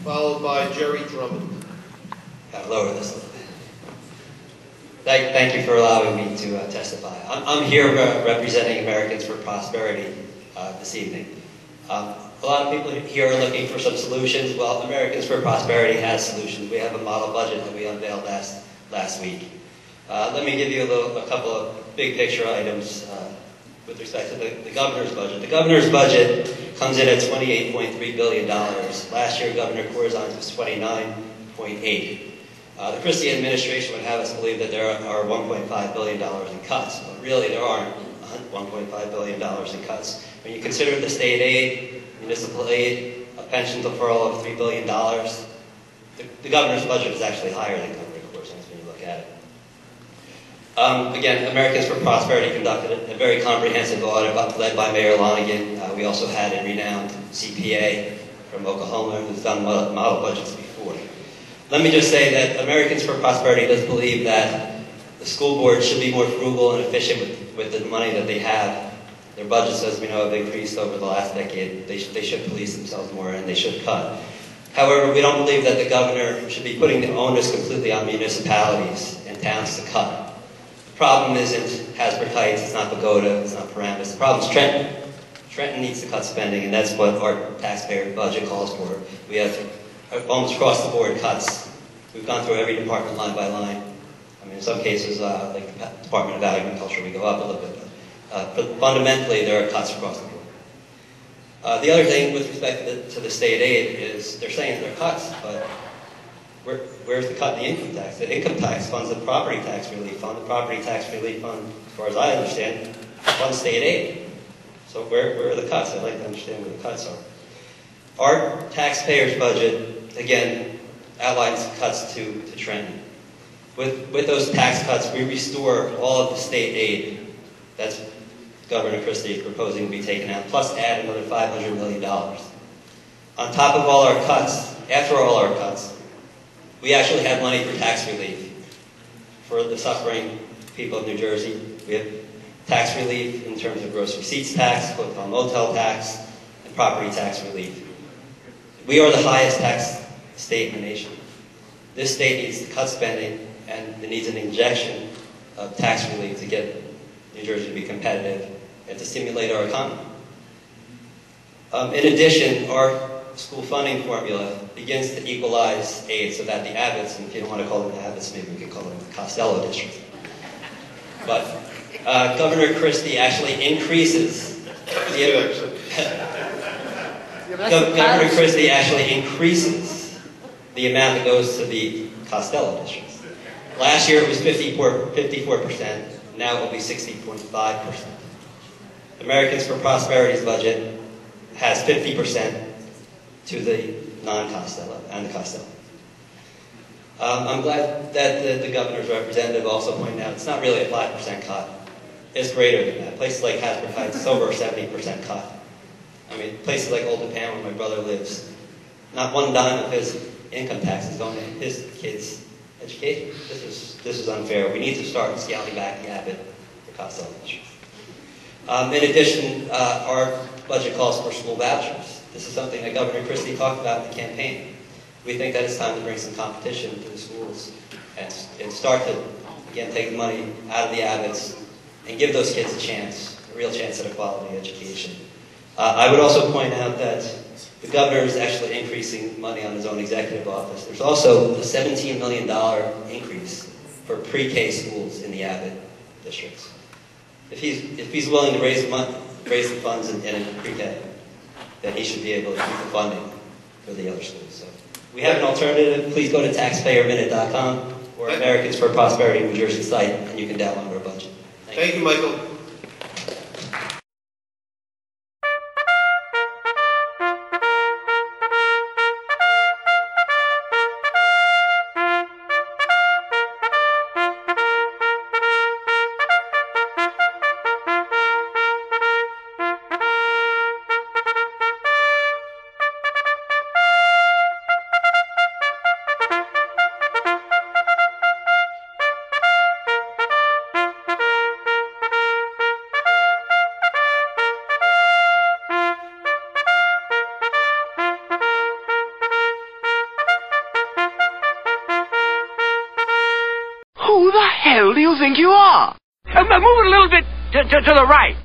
followed by Jerry Drummond. I'll lower this a little bit. Thank you for allowing me to testify. I'm here representing Americans for Prosperity this evening. A lot of people here are looking for some solutions. Well, Americans for Prosperity has solutions. We have a model budget that we unveiled last week. Let me give you a couple of big picture items with respect to the governor's budget. The governor's budget comes in at $28.3 billion. Last year, Governor Corzine was $29.8. The Christie administration would have us believe that there are $1.5 billion in cuts, but really there aren't $1.5 billion in cuts. When you consider the state aid, municipal aid, a pension deferral of $3 billion, the governor's budget is actually higher than Governor Corzine's when you look at it. Again, Americans for Prosperity conducted a very comprehensive audit led by Mayor Lonigan. We also had a renowned CPA from Oklahoma who's done model budgets before. Let me just say that Americans for Prosperity does believe that the school board should be more frugal and efficient with the money that they have. Their budgets, as we know, have increased over the last decade. They should police themselves more and they should cut. However, we don't believe that the governor should be putting the onus completely on municipalities and towns to cut. The problem isn't Hasbrouck Heights, it's not Pagoda, it's not Paramus. The problem is Trenton. Trenton needs to cut spending, and that's what our taxpayer budget calls for. We have almost across the board cuts. We've gone through every department line by line. I mean, in some cases, like the Department of Agriculture, we go up a little bit. But fundamentally, there are cuts across the board. The other thing with respect to the state aid is they're saying there are cuts, but where's the cut in the income tax? The income tax funds the property tax relief fund. The property tax relief fund, as far as I understand, funds state aid. So where are the cuts? I'd like to understand where the cuts are. Our taxpayers' budget, again, outlines cuts to Trenton. With those tax cuts, we restore all of the state aid that's Governor Christie is proposing to be taken out, plus add another $500 million. On top of all our cuts, after all our cuts, we actually have money for tax relief for the suffering people of New Jersey. We have tax relief in terms of gross receipts tax, hotel motel tax, and property tax relief. We are the highest tax state in the nation. This state needs to cut spending and it needs an injection of tax relief to get New Jersey to be competitive and to stimulate our economy. In addition, our school funding formula begins to equalize aid so that the Abbotts, and if you don't want to call them the Abbotts, maybe we can call them the Costello district. But Governor Christie actually increases Governor Christie actually increases the amount that goes to the Costello districts. Last year it was 54%. Now it will be 60.5%. Americans for Prosperity's budget has 50% to the non-Costello and the Costello. I'm glad that the governor's representative also pointed out it's not really a 5% cut. It's greater than that. Places like Hasbrouck Heights, it's over a 70% cut. I mean, places like Old Japan, where my brother lives, not one dime of his income tax is going to his kids' education. This is unfair. We need to start scaling back the Abbott to Costello district. In addition, our budget calls for school vouchers. This is something that Governor Christie talked about in the campaign. We think that it's time to bring some competition to the schools and start to, again, take the money out of the Abbotts and give those kids a chance, a real chance at a quality education. I would also point out that the governor is actually increasing money on his own executive office. There's also a $17 million increase for pre-K schools in the Abbott districts. If he's willing to raise the funds in pre-K, then he should be able to keep the funding for the other schools. So we have an alternative. Please go to taxpayerminute.com or Americans for Prosperity New Jersey site, and you can download our budget. Thank you, Michael. hell do you think you are? Move it a little bit to the right.